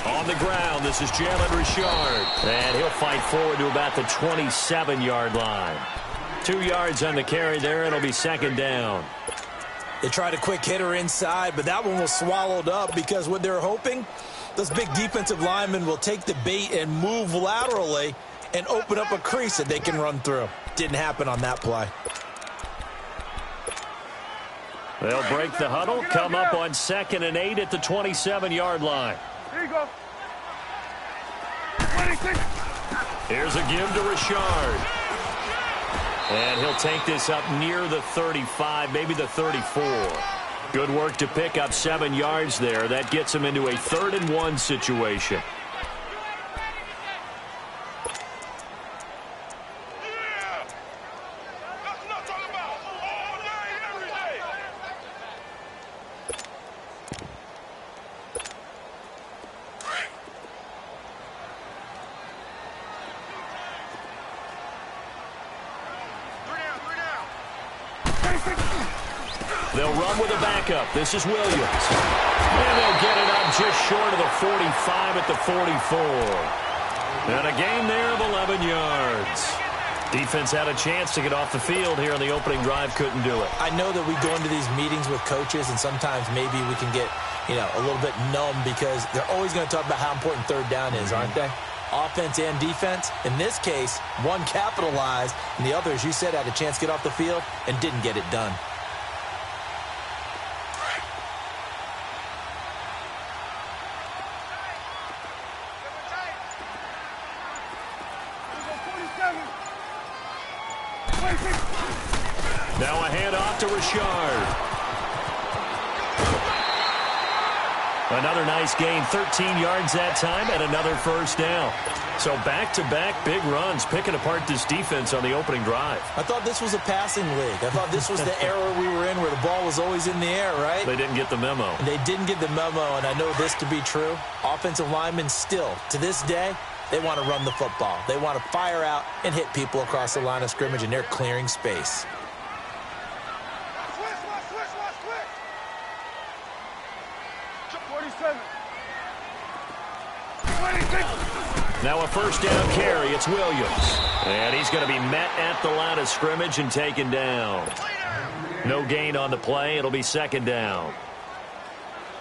On the ground, this is Jalen Richard. And he'll fight forward to about the 27-yard line. 2 yards on the carry there. It'll be second down. They tried a quick hitter inside, but that one was swallowed up because what they're hoping, those big defensive linemen will take the bait and move laterally and open up a crease that they can run through. Didn't happen on that play. They'll break the huddle, come up on 2nd and 8 at the 27-yard line. Here you go. Here's a give to Richard. And he'll take this up near the 35, maybe the 34. Good work to pick up 7 yards there. That gets him into a 3rd and 1 situation. They'll run with a backup. This is Williams. And they'll get it up just short of the 45 at the 44. And a gain there of 11 yards. Defense had a chance to get off the field here on the opening drive. Couldn't do it. I know that we go into these meetings with coaches, and sometimes maybe we can get, a little bit numb because they're always going to talk about how important 3rd down is, aren't they? Offense and defense. In this case, one capitalized, and the other, as you said, had a chance to get off the field and didn't get it done. Now a handoff to Richard. Another nice gain, 13 yards that time, and another first down. So back-to-back big runs, picking apart this defense on the opening drive. I thought this was a passing league. I thought this was the era we were in where the ball was always in the air, right? They didn't get the memo. And they didn't get the memo, and I know this to be true. Offensive linemen still, to this day, they want to run the football. They want to fire out and hit people across the line of scrimmage, and they're clearing space. Now a first down carry. It's Williams. And he's going to be met at the line of scrimmage and taken down. No gain on the play. It'll be second down.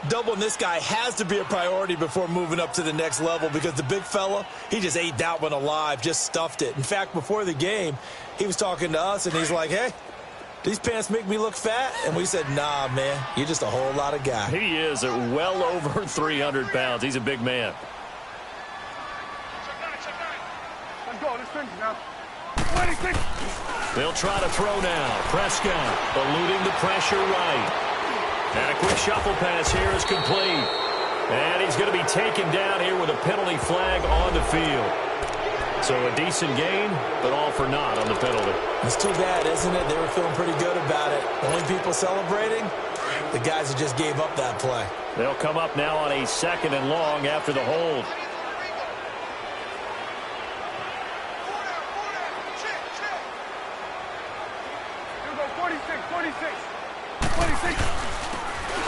Doubling this guy has to be a priority before moving up to the next level because the big fella, he just ate that one alive, just stuffed it. In fact, before the game, he was talking to us, and he's like, hey, these pants make me look fat? And we said, nah, man, you're just a whole lot of guy. He is at well over 300 pounds. He's a big man. They'll try to throw now. Prescott eluding the pressure right. And a quick shuffle pass here is complete. And he's going to be taken down here with a penalty flag on the field. So a decent gain, but all for naught on the penalty. It's too bad, isn't it? They were feeling pretty good about it. The only people celebrating, the guys that just gave up that play. They'll come up now on a 2nd and long after the hold.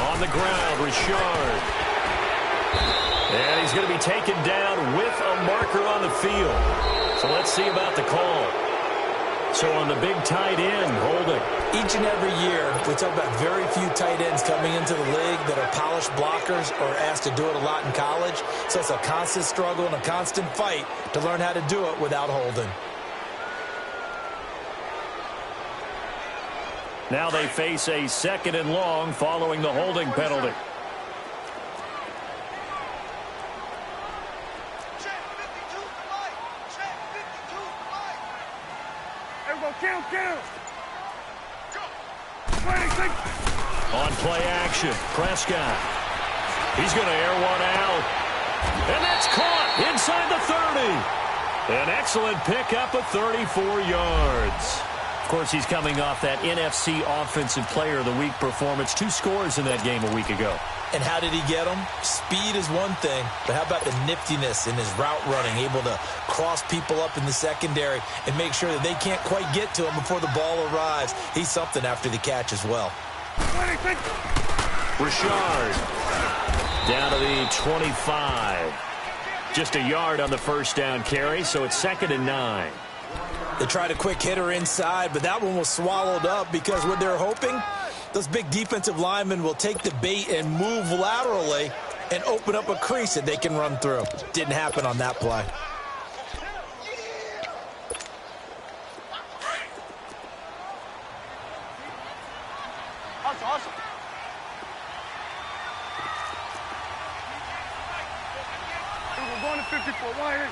On the ground, Richard. And he's going to be taken down with a marker on the field. So let's see about the call. So on the big tight end, holding. Each and every year, we talk about very few tight ends coming into the league that are polished blockers or asked to do it a lot in college. So it's a constant struggle and a constant fight to learn how to do it without holding. Now they face a 2nd and long following the holding penalty. On play action, Prescott. He's going to air one out. And that's caught inside the 30. An excellent pickup of 34 yards. Of course, he's coming off that NFC Offensive Player of the Week performance. 2 scores in that game a week ago. And how did he get them? Speed is one thing, but how about the niftiness in his route running, able to cross people up in the secondary and make sure that they can't quite get to him before the ball arrives. He's something after the catch as well. Richard down to the 25. Just a yard on the first down carry, so it's 2nd and 9. They tried a quick hitter inside, but that one was swallowed up because what they're hoping, those big defensive linemen will take the bait and move laterally and open up a crease that they can run through. Didn't happen on that play. Awesome. We're going to 54. Why?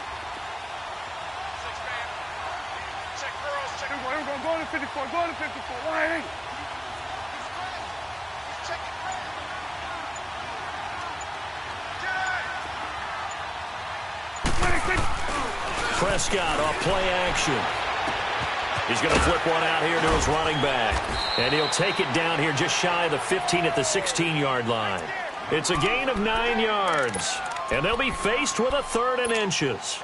We're going to 54. Going to 54. Why? Prescott off play action. He's going to flip one out here to his running back. And he'll take it down here just shy of the 15 at the 16-yard line. It's a gain of 9 yards. And they'll be faced with a 3rd and inches.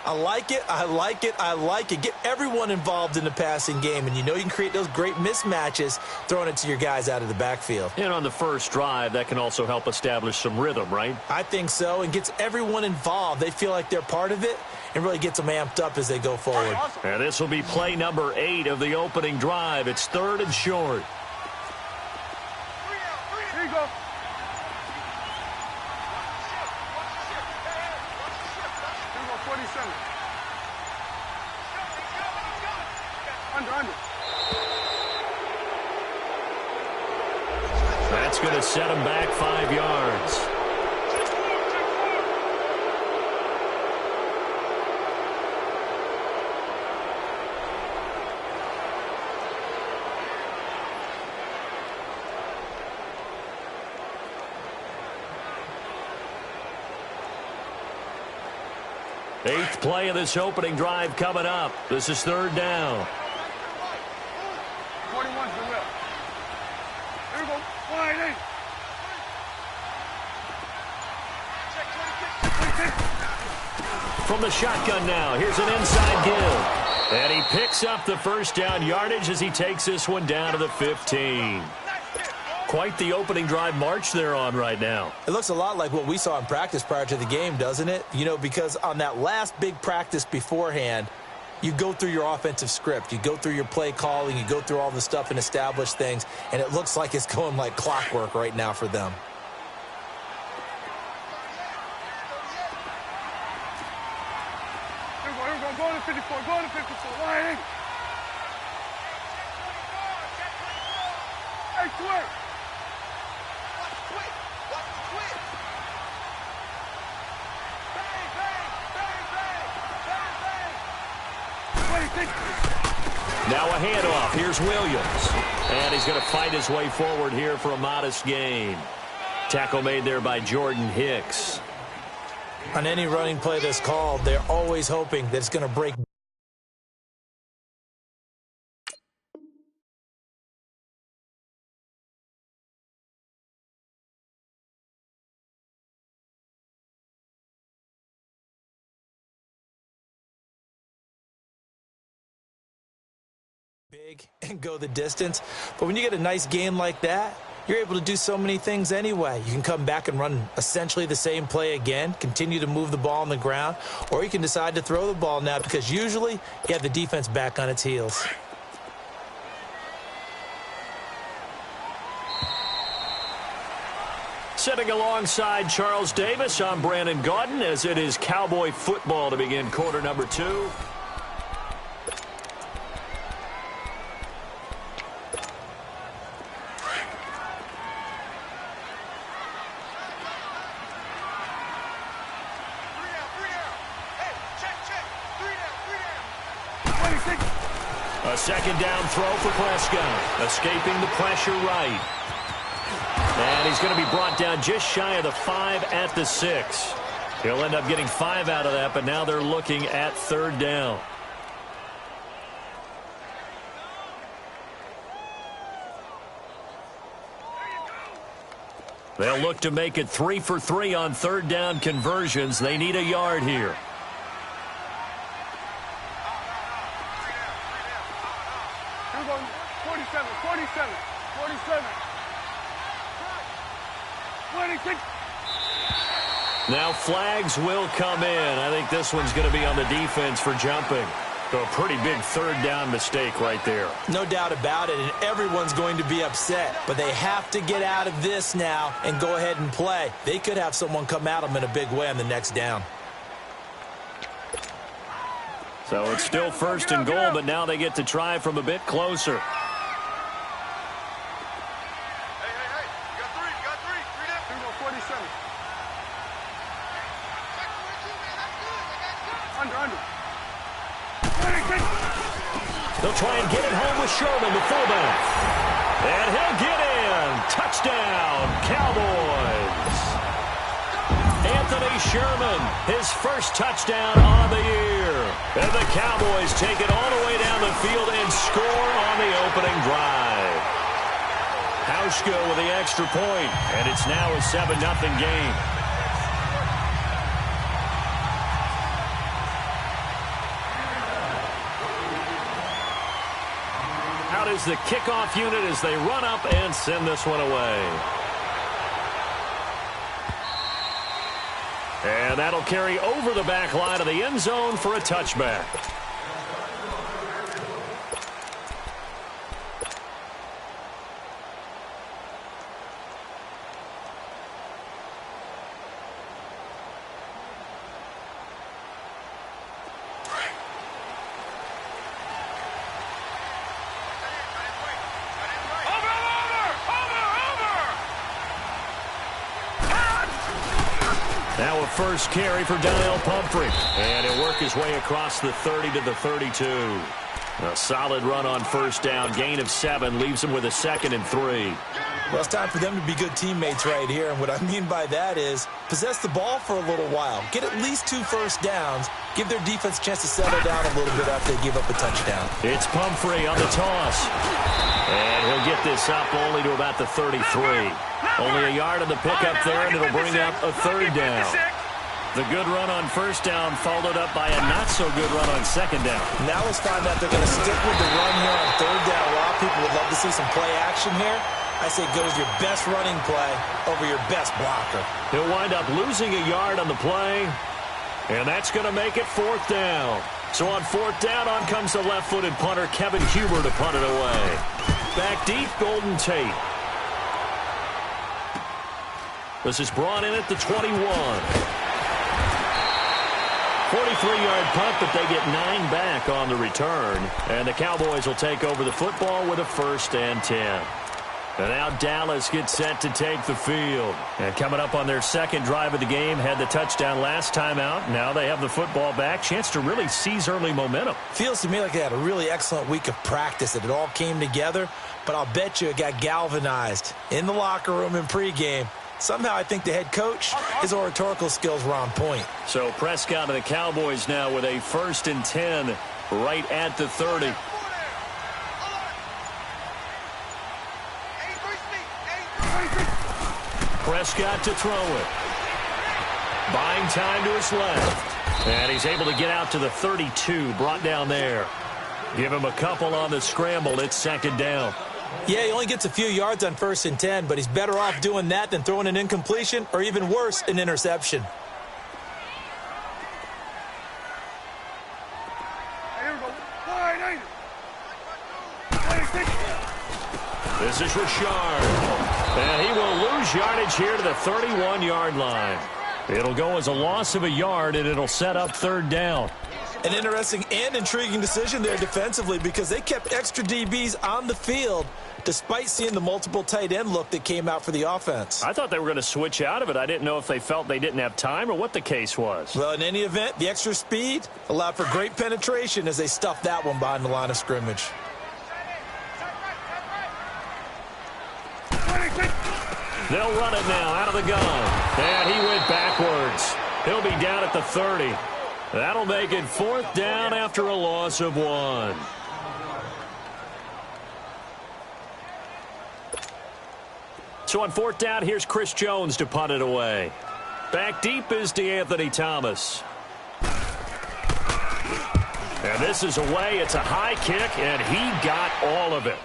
I like it. I like it. I like it. Get everyone involved in the passing game. And you know you can create those great mismatches throwing it to your guys out of the backfield. And on the first drive, that can also help establish some rhythm, right? I think so. And gets everyone involved. They feel like they're part of it and really gets them amped up as they go forward. And this will be play number 8 of the opening drive. It's 3rd and short. Here you go. Under. That's going to set him back 5 yards. Eighth play of this opening drive coming up. This is 3rd down. 41's the whip. Here we go. Wide. From the shotgun now, here's an inside give. And he picks up the first down yardage as he takes this one down to the 15. Quite the opening drive march they're on right now. It looks a lot like what we saw in practice prior to the game, doesn't it? You know, because on that last big practice beforehand, you go through your offensive script. You go through your play calling. You go through all the stuff and establish things. And it looks like it's going like clockwork right now for them. Here we go. Go to 54. Go to 54. Wide. Hey, quick. Now a handoff. Here's Williams. And he's going to fight his way forward here for a modest gain. Tackle made there by Jordan Hicks. On any running play that's called, they're always hoping that it's going to break. Big and go the distance. But when you get a nice game like that, you're able to do so many things anyway. You can come back and run essentially the same play again, continue to move the ball on the ground, or you can decide to throw the ball now because usually you have the defense back on its heels. Sitting alongside Charles Davis, I'm Brandon Gaudin as it is Cowboy football to begin quarter number 2. A second down throw for Prescott, escaping the pressure right. And he's going to be brought down just shy of the 5 at the 6. He'll end up getting 5 out of that, but now they're looking at 3rd down. They'll look to make it 3 for 3 on 3rd down conversions. They need a yard here. Now flags will come in. I think this one's going to be on the defense for jumping. So a pretty big third down mistake right there. No doubt about it, and everyone's going to be upset. But they have to get out of this now and go ahead and play. They could have someone come at them in a big way on the next down. So it's still first and goal, but now they get to try from a bit closer. They'll try and get it home with Sherman, the fullback. And he'll get in. Touchdown, Cowboys. Anthony Sherman, his first touchdown on the year. And the Cowboys take it all the way down the field and score on the opening drive. Hauschka with the extra point, and it's now a 7-0 game. Out is the kickoff unit as they run up and send this one away. And that'll carry over the back line of the end zone for a touchback. Now a first carry for Daniel Pumphrey. And he'll work his way across the 30 to the 32. A solid run on first down. Gain of 7 leaves him with a 2nd and 3. Well, it's time for them to be good teammates right here. And what I mean by that is possess the ball for a little while. Get at least 2 first downs. Give their defense a chance to settle down a little bit after they give up a touchdown. It's Pumphrey on the toss. And he'll get this up only to about the 33. Only a yard on the pickup there, and it'll bring up a 3rd down. The good run on first down followed up by a not-so-good run on 2nd down. Now let's find out they're going to stick with the run here on 3rd down. A lot of people would love to see some play action here. I say go with your best running play over your best blocker. He'll wind up losing a yard on the play, and that's going to make it 4th down. So on 4th down, on comes the left-footed punter, Kevin Huber, to punt it away. Back deep, Golden Tate. This is brought in at the 21. 43-yard punt, but they get 9 back on the return. And the Cowboys will take over the football with a 1st and 10. And now Dallas gets set to take the field. And coming up on their 2nd drive of the game, had the touchdown last time out. Now they have the football back. Chance to really seize early momentum. Feels to me like they had a really excellent week of practice, that it all came together. But I'll bet you it got galvanized in the locker room in pregame. Somehow I think the head coach, his oratorical skills were on point. So Prescott and the Cowboys now with a 1st and 10 right at the 30. Prescott to throw it. Buying time to his left. And he's able to get out to the 32, brought down there. Give him a couple on the scramble. It's 2nd down. Yeah, he only gets a few yards on 1st and 10, but he's better off doing that than throwing an incompletion or even worse, an interception. This is Richard. And he will lose yardage here to the 31-yard line. It'll go as a loss of a yard, and it'll set up 3rd down. An interesting and intriguing decision there defensively, because they kept extra DBs on the field despite seeing the multiple tight end look that came out for the offense. I thought they were going to switch out of it. I didn't know if they felt they didn't have time or what the case was. Well, in any event, the extra speed allowed for great penetration as they stuffed that one behind the line of scrimmage. They'll run it now out of the gun. And he went backwards. He'll be down at the 30. That'll make it 4th down after a loss of 1. So on 4th down, here's Chris Jones to punt it away. Back deep is DeAnthony Thomas. And this is away. It's a high kick, and he got all of it.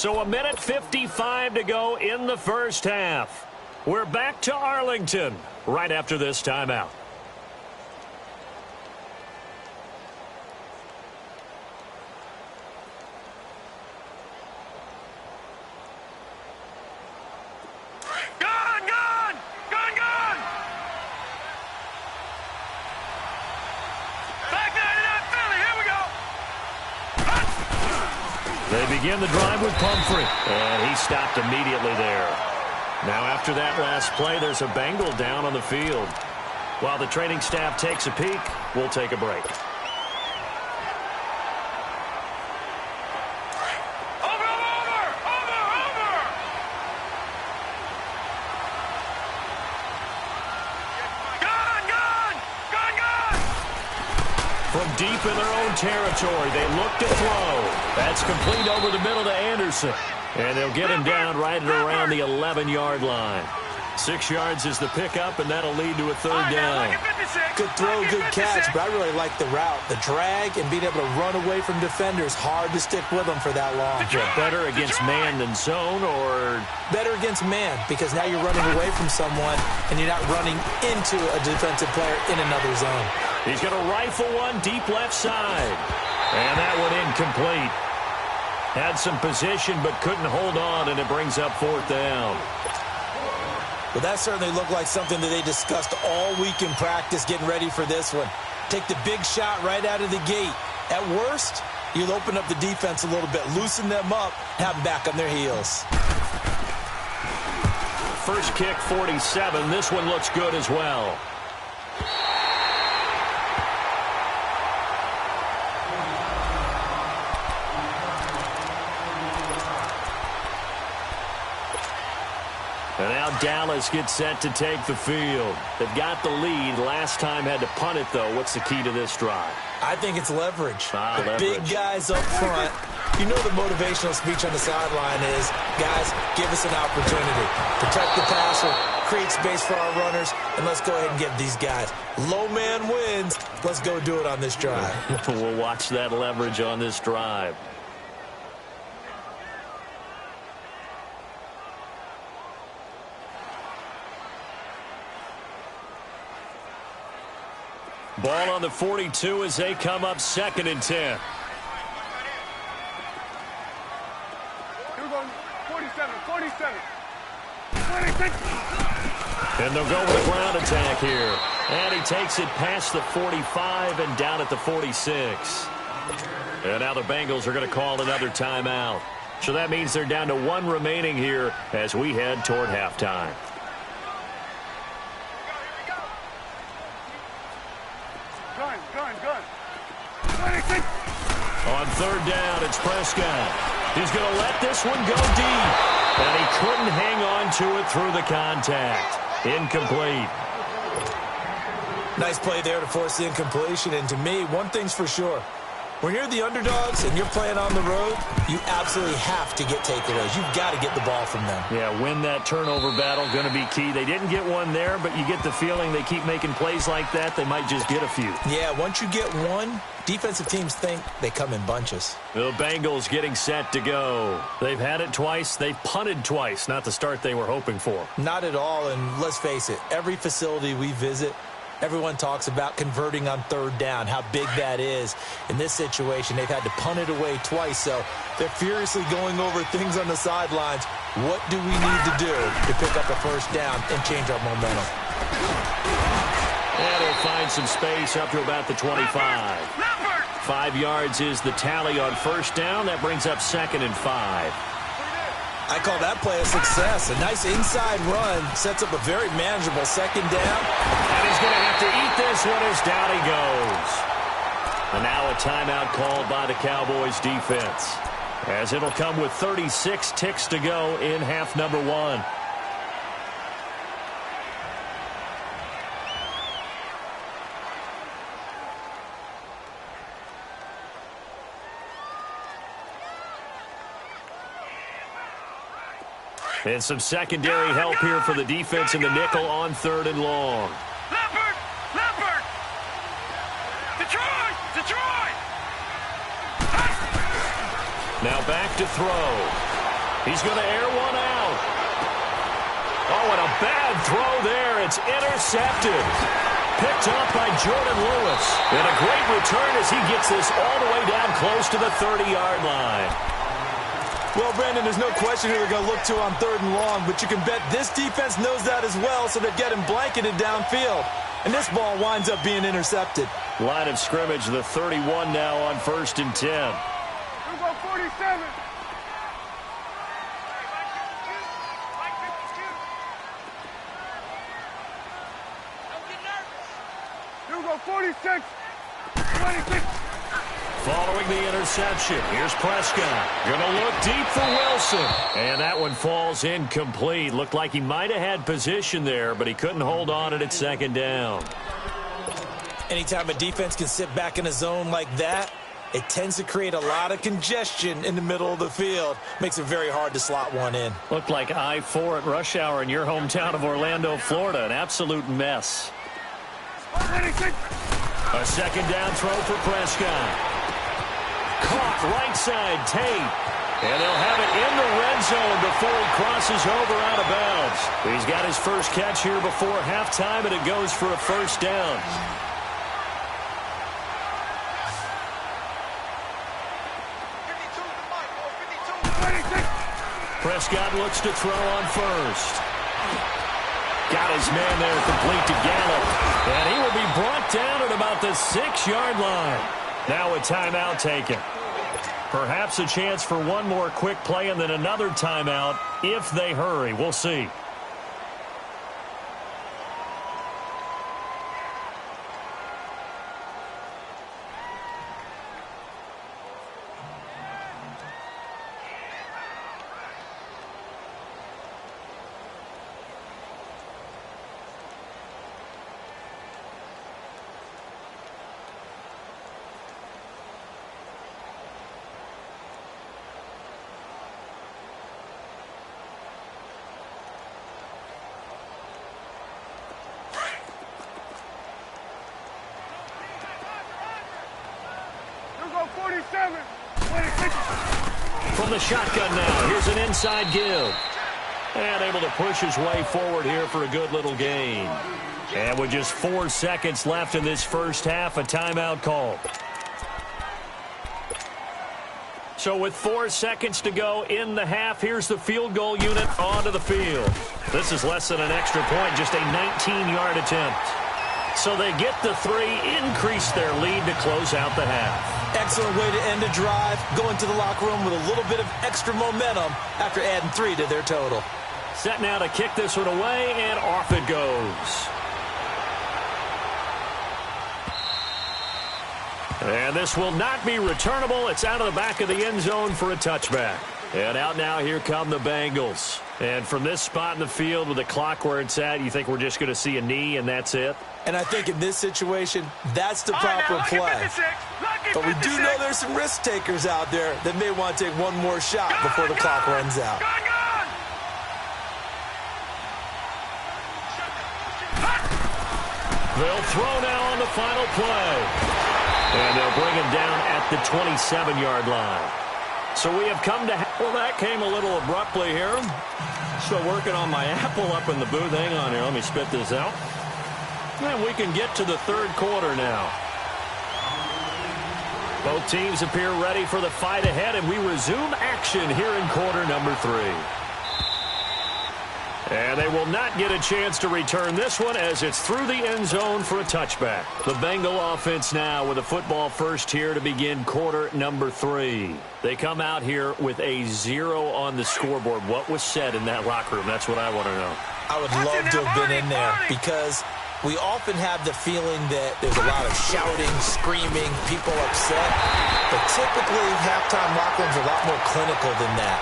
So 1:55 to go in the first half. We're back to Arlington right after this timeout. They begin the drive with Pumphrey, and he stopped immediately there. Now after that last play, there's a Bengal down on the field. While the training staff takes a peek, we'll take a break. From deep in their own territory, they look to throw. That's complete over the middle to Anderson. And they'll get him down right at around the 11-yard line. 6 yards is the pickup, and that'll lead to a third down. Good throw, good catch, but I really like the route. The drag and being able to run away from defenders. Hard to stick with them for that long. Yeah, better against man than zone, or? Better against man, because now you're running away from someone, and you're not running into a defensive player in another zone. He's going to rifle one deep left side. And that one incomplete. Had some position, but couldn't hold on, and it brings up fourth down. Well, that certainly looked like something that they discussed all week in practice getting ready for this one. Take the big shot right out of the gate. At worst, you'll open up the defense a little bit, loosen them up, have them back on their heels. First kick, 47. This one looks good as well. And now Dallas gets set to take the field. They've got the lead. Last time had to punt it, though. What's the key to this drive? I think it's leverage. The leverage. Big guys up front. You know the motivational speech on the sideline is, guys, give us an opportunity. Protect the passer, create space for our runners, and let's go ahead and get these guys. Low man wins. Let's go do it on this drive. We'll watch that leverage on this drive. Ball on the 42 as they come up 2nd and 10. Here we go. 47, 47. 26. And they'll go with a ground attack here. And he takes it past the 45 and down at the 46. And now the Bengals are going to call another timeout. So that means they're down to 1 remaining here as we head toward halftime. Gun. 26. On 3rd down, it's Prescott. He's going to let this one go deep. And he couldn't hang on to it through the contact. Incomplete. Nice play there to force the incompletion. And to me, one thing's for sure. When you're the underdogs and you're playing on the road, you absolutely have to get takeaways. You've got to get the ball from them. Yeah, win that turnover battle, going to be key. They didn't get one there, but you get the feeling they keep making plays like that, they might just get a few. Yeah, once you get one, defensive teams think they come in bunches. The Bengals getting set to go. They've had it twice. They've punted twice. Not the start they were hoping for. Not at all, and let's face it, every facility we visit, everyone talks about converting on 3rd down, how big that is. In this situation, they've had to punt it away twice, so they're furiously going over things on the sidelines. What do we need to do to pick up a 1st down and change our momentum? And he'll find some space up to about the 25. 5 yards is the tally on 1st down. That brings up 2nd and 5. I call that play a success. A nice inside run sets up a very manageable 2nd down. And he's going to have to eat this one as down he goes. And now a timeout called by the Cowboys defense, as it'll come with 36 ticks to go in half number 1. And some secondary help here for the defense in the nickel on 3rd and long. Leopard! Detroit! Now back to throw. He's going to air one out. Oh, and a bad throw there. It's intercepted. Picked up by Jordan Lewis. And a great return as he gets this all the way down close to the 30-yard line. Well, Brandon, there's no question who they're going to look to on 3rd and long, but you can bet this defense knows that as well, so they're getting blanketed downfield. And this ball winds up being intercepted. Line of scrimmage, the 31 now on 1st and 10. You go 47. You go 46. 26. Following the interception, here's Prescott. Gonna look deep for Wilson. And that one falls incomplete. Looked like he might have had position there, but he couldn't hold on at 2nd down. Anytime a defense can sit back in a zone like that, it tends to create a lot of congestion in the middle of the field. Makes it very hard to slot one in. Looked like I-4 at rush hour in your hometown of Orlando, Florida. An absolute mess. 26. A 2nd down throw for Prescott. Caught right side, Tate. And they'll have it in the red zone before he crosses over out of bounds. He's got his first catch here before halftime, and it goes for a 1st down. Prescott looks to throw on 1st. Got his man there complete to Gallup. And he will be brought down at about the 6-yard line. Now a timeout taken. Perhaps a chance for one more quick play and then another timeout if they hurry. We'll see. From the shotgun now, here's an inside give. And able to push his way forward here for a good little gain. And with just 4 seconds left in this first half, a timeout call. So with 4 seconds to go in the half, here's the field goal unit onto the field. This is less than an extra point, just a 19-yard attempt. So they get the 3, increase their lead to close out the half. Excellent way to end a drive, going to the locker room with a little bit of extra momentum after adding 3 to their total. Set now to kick this one away, and off it goes. And this will not be returnable. It's out of the back of the end zone for a touchback. And out now, here come the Bengals. And from this spot in the field with the clock where it's at, you think we're just going to see a knee and that's it? And I think in this situation, that's the proper play. But we do know there's some risk takers out there that may want to take one more shot before the clock runs out. They'll throw now on the final play. And they'll bring him down at the 27-yard line. So we have come to... Well, that came a little abruptly here. Still working on my apple up in the booth. Hang on here. Let me spit this out. And we can get to the 3rd quarter now. Both teams appear ready for the fight ahead, and we resume action here in quarter number 3. And they will not get a chance to return this one as it's through the end zone for a touchback. The Bengal offense now with a football first here to begin quarter number 3. They come out here with a 0 on the scoreboard. What was said in that locker room? That's what I want to know. I would love to have been in there because we often have the feeling that there's a lot of shouting, screaming, people upset. But typically, halftime locker rooms are a lot more clinical than that.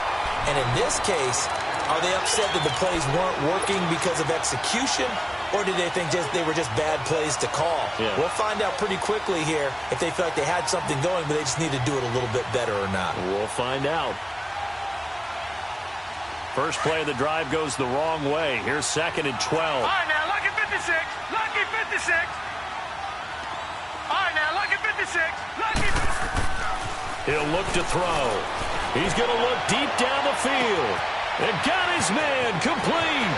And in this case, are they upset that the plays weren't working because of execution, or did they think they were just bad plays to call? Yeah. We'll find out pretty quickly here if they feel like they had something going, but they just need to do it a little bit better or not. We'll find out. First play of the drive goes the wrong way. Here's 2nd and 12. All right, now, lucky 56. Lucky 56. All right, now, lucky 56. Lucky. He'll look to throw. He's going to look deep down the field. And got his man complete.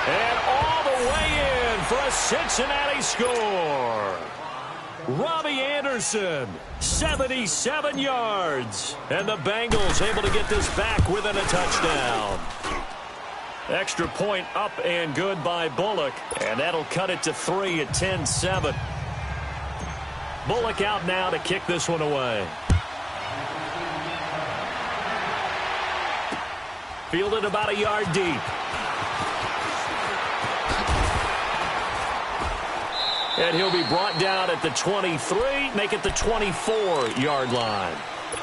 And all the way in for a Cincinnati score. Robbie Anderson, 77 yards. And the Bengals able to get this back within a touchdown. Extra point up and good by Bullock. And that'll cut it to 3 at 10-7. Bullock out now to kick this one away. Fielded about a yard deep. And he'll be brought down at the 23, make it the 24-yard line.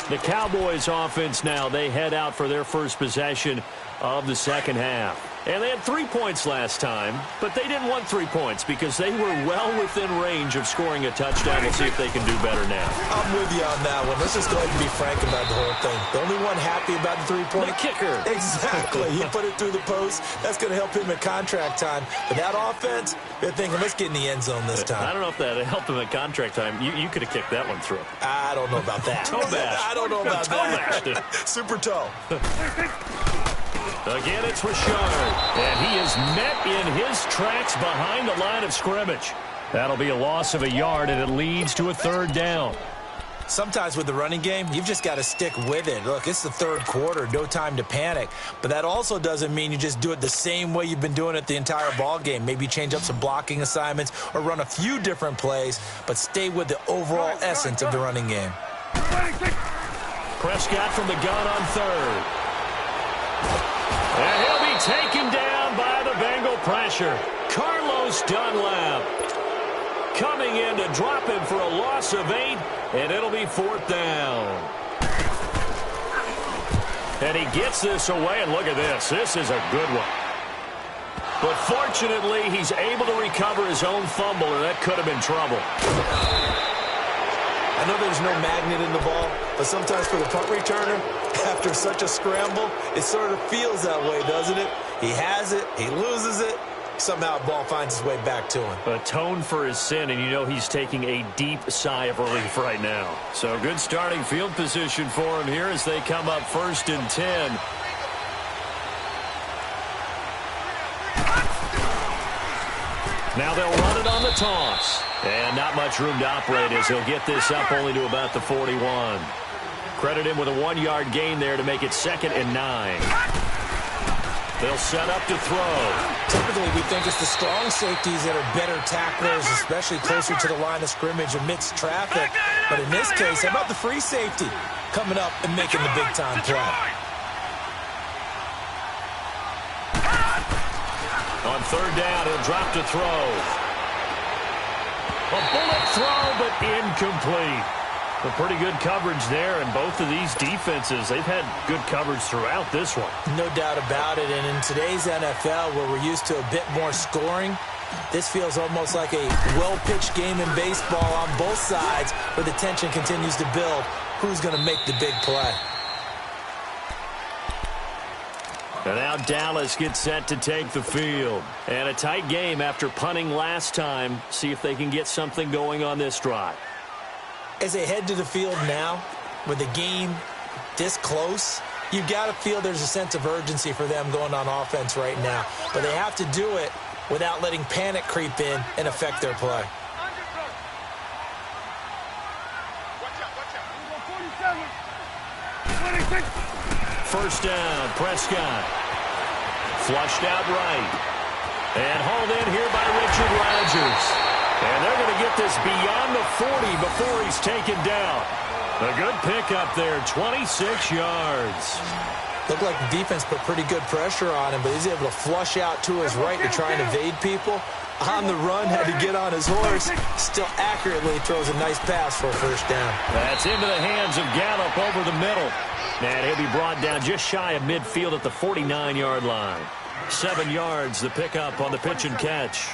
The Cowboys offense now, they head out for their first possession of the second half. And they had 3 points last time, but they didn't want 3 points because they were well within range of scoring a touchdown. We'll see if they can do better now. I'm with you on that one. Let's just go ahead and be frank about the whole thing. The only one happy about the 3-point. The kicker. Exactly. He put it through the post. That's going to help him at contract time. But that offense, they're thinking, let's get in the end zone this time. I don't know if that helped him at contract time. You could have kicked that one through. I don't know about that. Toe bash. I don't know about that. Super toe. Again, it's Richard. And he is met in his tracks behind the line of scrimmage. That'll be a loss of a yard, and it leads to a third down. Sometimes with the running game, you've just got to stick with it. Look, it's the third quarter, no time to panic. But that also doesn't mean you just do it the same way you've been doing it the entire ball game. Maybe change up some blocking assignments or run a few different plays, but stay with the overall essence of the running game. Prescott from the gun on third. And he'll be taken down by the Bengal pressure. Carlos Dunlap coming in to drop him for a loss of 8, and it'll be fourth down. And he gets this away, and look at this. This is a good one. But fortunately, he's able to recover his own fumble, and that could have been trouble. I know there's no magnet in the ball, but sometimes for the punt returner, after such a scramble, it sort of feels that way, doesn't it? He has it, he loses it, somehow the ball finds its way back to him. Atone for his sin, and you know he's taking a deep sigh of relief right now. So good starting field position for him here as they come up 1st and 10. Now they'll run it on the toss. And not much room to operate as he'll get this up only to about the 41. Credit him with a 1-yard gain there to make it 2nd and 9. They'll set up to throw. Typically, we think it's the strong safeties that are better tacklers, especially closer to the line of scrimmage amidst traffic. But in this case, how about the free safety coming up and making the big-time play? On third down, he'll drop to throw. A bullet throw, but incomplete. A pretty good coverage there, and both of these defenses, they've had good coverage throughout this one. No doubt about it, and in today's NFL, where we're used to a bit more scoring, this feels almost like a well-pitched game in baseball on both sides, where the tension continues to build. Who's going to make the big play? And now Dallas gets set to take the field. And a tight game after punting last time. See if they can get something going on this drive. As they head to the field now, with the game this close, you've got to feel there's a sense of urgency for them going on offense right now. But they have to do it without letting panic creep in and affect their play. First down, Prescott. Flushed out right. And hauled in here by Richard Rodgers. And they're going to get this beyond the 40 before he's taken down. A good pickup there, 26 yards. Looked like the defense put pretty good pressure on him, but he's able to flush out to his right to try and evade people. On the run, had to get on his horse. Still accurately throws a nice pass for a first down. That's into the hands of Gallup over the middle. And he'll be brought down just shy of midfield at the 49-yard line. 7 yards, the pickup on the pitch and catch.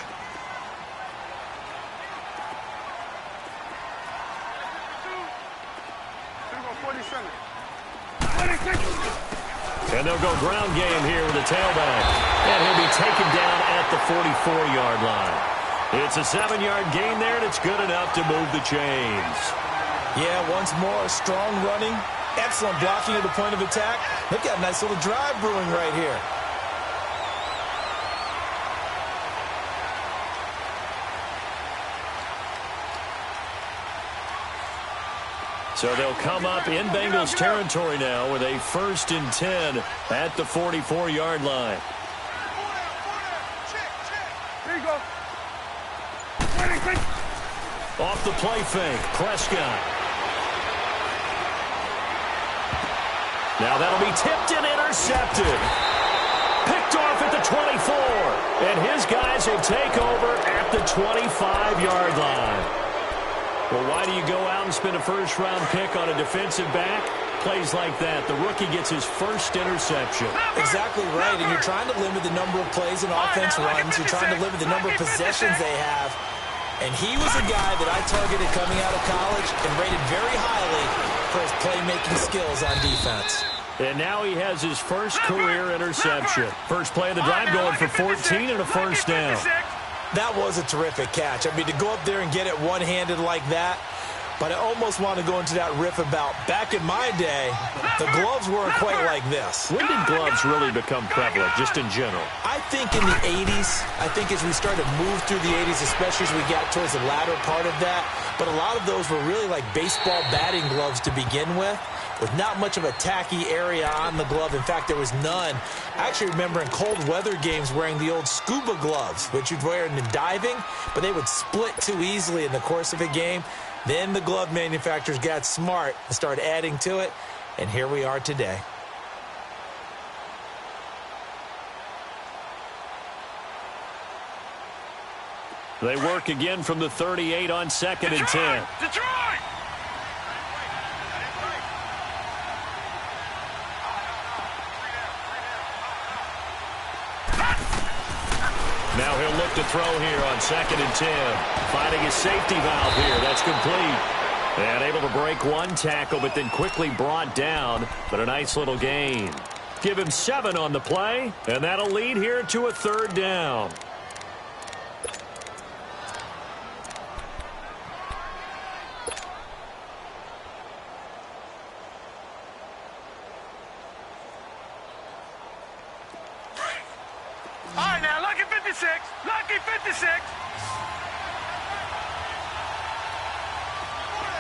And they'll go ground game here with the tailback. And he'll be taken down at the 44-yard line. It's a 7-yard gain there, and it's good enough to move the chains. Yeah, once more, strong running, Excellent blocking at the point of attack. They've got a nice little drive brewing right here. So they'll come up in Bengals territory now with a 1st and 10 at the 44-yard line. There you go. Off the play fake, Prescott. Now that'll be tipped and intercepted. Picked off at the 24. And his guys will take over at the 25-yard line. Well, why do you go out and spend a first-round pick on a defensive back? Plays like that. The rookie gets his first interception. Exactly right, and you're trying to limit the number of plays and offense runs. You're trying to limit the number of possessions they have. And he was a guy that I targeted coming out of college and rated very highly for his playmaking skills on defense. And now he has his first career interception. First play of the drive going for 14 and a first down. That was a terrific catch. I mean, to go up there and get it one-handed like that, but I almost want to go into that riff about back in my day, the gloves weren't quite like this. When did gloves really become prevalent, just in general? I think in the 80s. I think as we started to move through the 80s, especially as we got towards the latter part of that, but a lot of those were really like baseball batting gloves to begin with not much of a tacky area on the glove. In fact, there was none. I actually remember in cold weather games wearing the old scuba gloves, which you'd wear in diving, but they would split too easily in the course of a game. Then the glove manufacturers got smart and started adding to it, and here we are today. They work again from the 38 on 2nd and 10. Detroit! Now he'll look to throw here on 2nd and 10. Finding his safety valve here. That's complete. And able to break one tackle, but then quickly brought down. But a nice little gain. Give him 7 on the play, and that'll lead here to a 3rd down. All right, now, lucky 56. Lucky 56.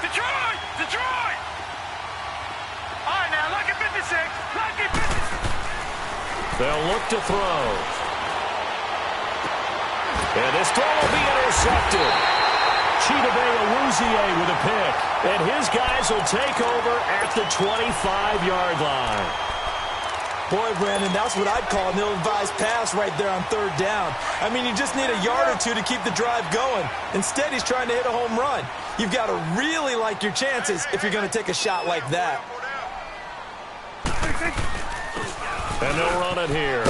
Detroit! Detroit! All right, now, lucky 56. Lucky 56. They'll look to throw. And this throw will be intercepted. Chidobe Awuzie with a pick. And his guys will take over at the 25-yard line. Boy, Brandon, that's what I'd call an ill-advised pass right there on 3rd down. I mean, you just need a yard or two to keep the drive going. Instead, he's trying to hit a home run. You've got to really like your chances if you're going to take a shot like that. And they'll run it here.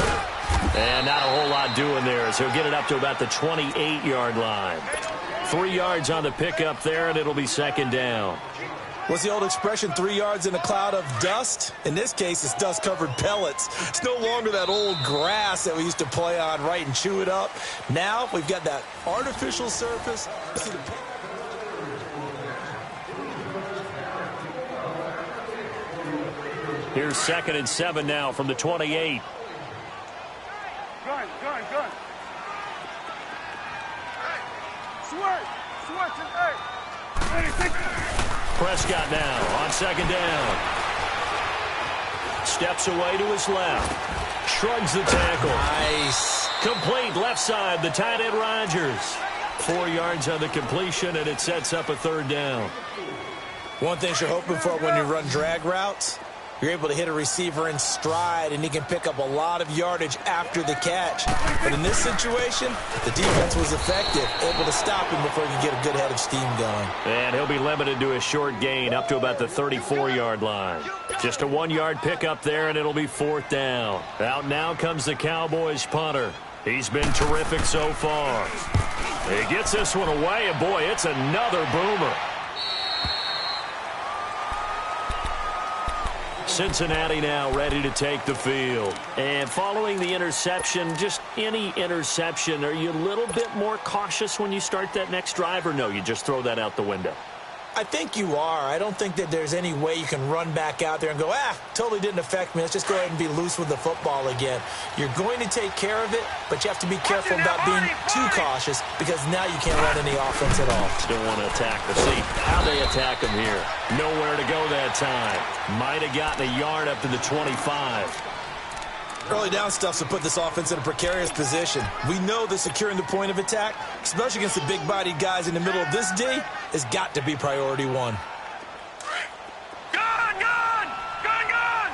And not a whole lot doing there as he'll get it up to about the 28-yard line. 3 yards on the pickup there, and it'll be 2nd down. What's the old expression, 3 yards in a cloud of dust? In this case, it's dust-covered pellets. It's no longer that old grass that we used to play on, right, and chew it up. Now we've got that artificial surface. Here's 2nd and 7 now from the 28. Gun. Sweat today. Prescott now on 2nd down. Steps away to his left. Shrugs the tackle. Nice. Complete left side, the tight end Rodgers. 4 yards on the completion, and it sets up a 3rd down. One thing you're hoping for when you run drag routes, you're able to hit a receiver in stride, and he can pick up a lot of yardage after the catch. But in this situation, the defense was effective, able to stop him before he could get a good head of steam going. And he'll be limited to a short gain up to about the 34-yard line. Just a 1-yard pickup there, and it'll be 4th down. Out now comes the Cowboys punter. He's been terrific so far. He gets this one away, and boy, it's another boomer. Cincinnati now ready to take the field. And following the interception, just any interception, are you a little bit more cautious when you start that next drive, or no, you just throw that out the window? I think you are. I don't think that there's any way you can run back out there and go, totally didn't affect me. Let's just go ahead and be loose with the football again. You're going to take care of it, but you have to be careful about being too cautious because now you can't run any offense at all. Still want to attack the seat. How they attack him here. Nowhere to go that time. Might have gotten a yard up to the 25. Early down stuff to put this offense in a precarious position. We know that securing the point of attack, especially against the big-bodied guys in the middle of this D, has got to be priority one. Gun! Gun! Gun! Gun!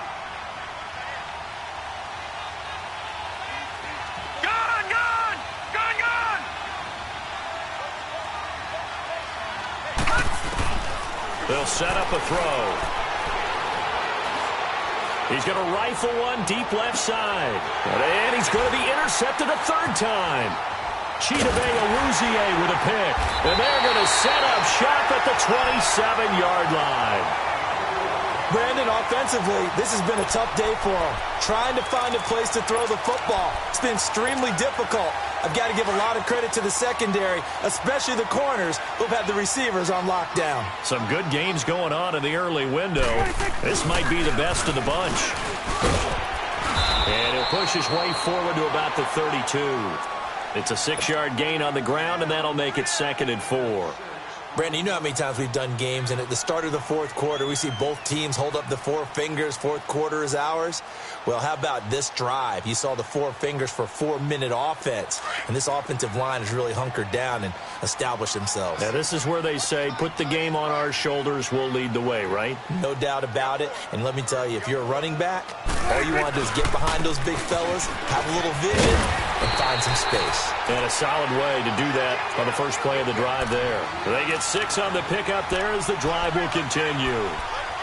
Gun! Gun! Gun! Gun! They'll set up a throw. He's going to rifle one deep left side. And he's going to be intercepted a third time. Chidobe Awuzie with a pick. And they're going to set up shop at the 27-yard line. Brandon, offensively, this has been a tough day for him. Trying to find a place to throw the football. It's been extremely difficult. I've got to give a lot of credit to the secondary, especially the corners who've had the receivers on lockdown. Some good games going on in the early window. This might be the best of the bunch. And he'll push his way forward to about the 32. It's a 6-yard gain on the ground, and that'll make it 2nd and 4. Brandon, you know how many times we've done games, and at the start of the fourth quarter, we see both teams hold up the 4 fingers, fourth quarter is ours. Well, how about this drive? You saw the 4 fingers for 4-minute offense, and this offensive line has really hunkered down and established themselves. Now, this is where they say, put the game on our shoulders, we'll lead the way, right? No doubt about it, and let me tell you, if you're a running back, all you want to do is get behind those big fellas, have a little vision, and find some space. And a solid way to do that on the first play of the drive there. They get 6 on the pickup there as the drive will continue.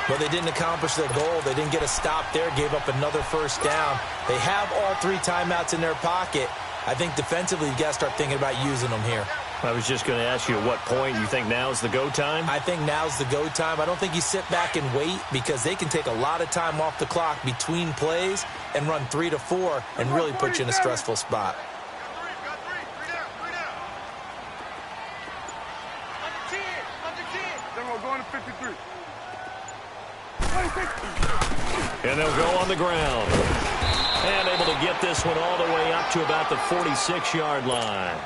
But they didn't accomplish their goal. They didn't get a stop there, gave up another first down. They have all 3 timeouts in their pocket. I think defensively you got to start thinking about using them here. I was just going to ask you at what point you think now is the go time? I think now's the go time. I don't think you sit back and wait because they can take a lot of time off the clock between plays and run 3 to 4 and really put you in a stressful spot. Going to 53. And they'll go on the ground. And able to get this one all the way up to about the 46-yard line.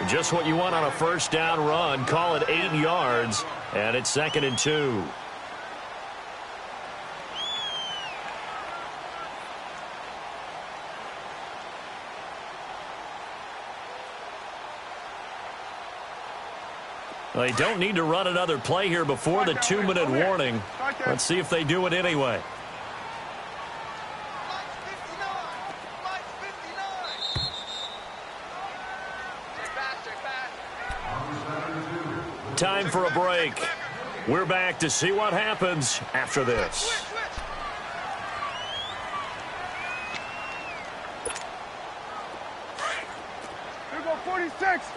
Just what you want on a first down run. Call it 8 yards. And it's 2nd and 2. They don't need to run another play here before the 2-minute warning. Let's see if they do it anyway. Time for a break. We're back to see what happens after this. Here we go, 46.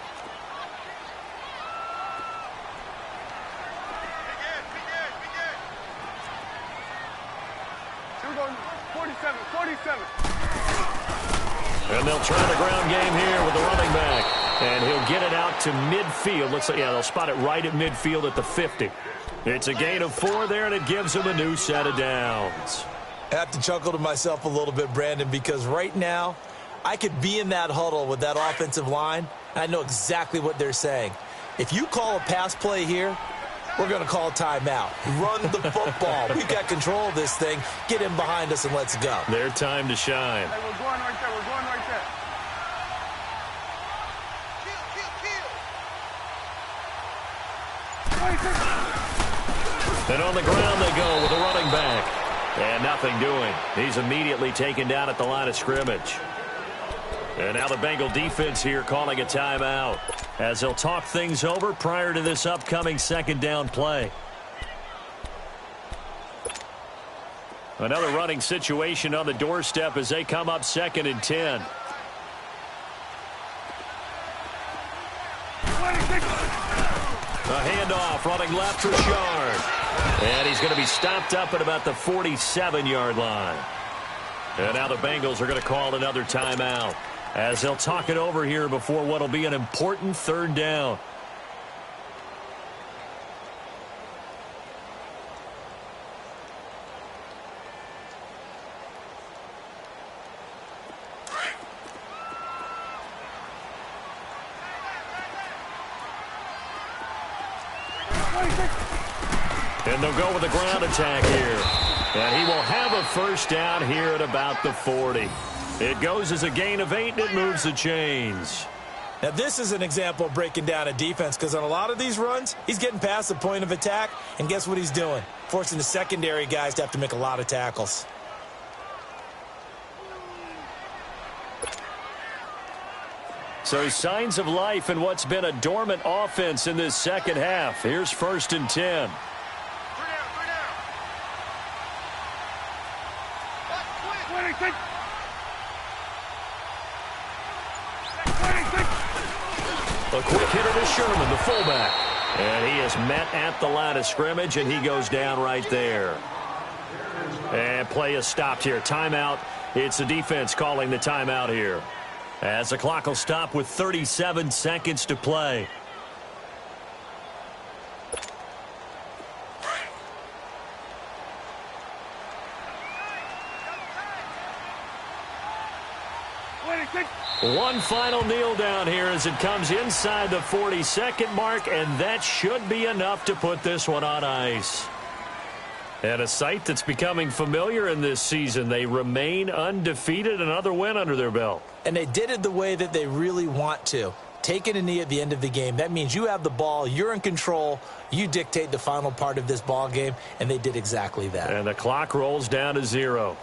Here we go, 47. And they'll try the ground game here with the running back. And he'll get it out to midfield. Looks like, yeah, they'll spot it right at midfield at the 50. It's a gain of 4 there, and it gives them a new set of downs. I have to chuckle to myself a little bit, Brandon, because right now I could be in that huddle with that offensive line, and I know exactly what they're saying. If you call a pass play here, we're going to call a timeout. Run the football. We've got control of this thing. Get in behind us and let's go. Their time to shine. Hey, we're going right there. And on the ground they go with a running back. And nothing doing. He's immediately taken down at the line of scrimmage. And now the Bengal defense here calling a timeout as they'll talk things over prior to this upcoming 2nd down play. Another running situation on the doorstep as they come up 2nd and 10. A handoff running left for Shard. And he's going to be stopped up at about the 47-yard line. And now the Bengals are going to call another timeout as they'll talk it over here before what will be an important 3rd down. And they'll go with a ground attack here. And he will have a first down here at about the 40. It goes as a gain of 8, and it moves the chains. Now, this is an example of breaking down a defense, because on a lot of these runs, he's getting past the point of attack, and guess what he's doing? Forcing the secondary guys to have to make a lot of tackles. So signs of life in what's been a dormant offense in this second half. Here's 1st and 10. A quick hitter to Sherman, the fullback. And he is met at the line of scrimmage, and he goes down right there. And play is stopped here. Timeout. It's the defense calling the timeout here, as the clock will stop with 37 seconds to play. One final kneel down here as it comes inside the 40-second mark, and that should be enough to put this one on ice. And a sight that's becoming familiar in this season. They remain undefeated, another win under their belt. And they did it the way that they really want to. Taking a knee at the end of the game, that means you have the ball, you're in control, you dictate the final part of this ball game, and they did exactly that. And the clock rolls down to 0.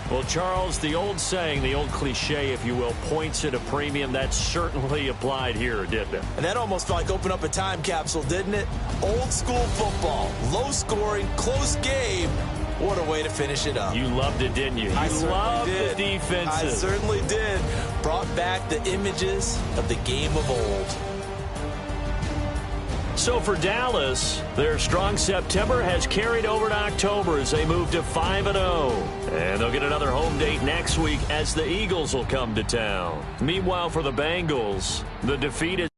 Well, Charles, the old saying, the old cliche, if you will, points at a premium, that certainly applied here, didn't it? And that almost like opened up a time capsule, didn't it? Old school football, low scoring, close game. What a way to finish it up. You loved it, didn't you? You loved the defenses. I certainly did. Brought back the images of the game of old. So for Dallas, their strong September has carried over to October as they move to 5-0. And they'll get another home date next week as the Eagles will come to town. Meanwhile, for the Bengals, the defeat is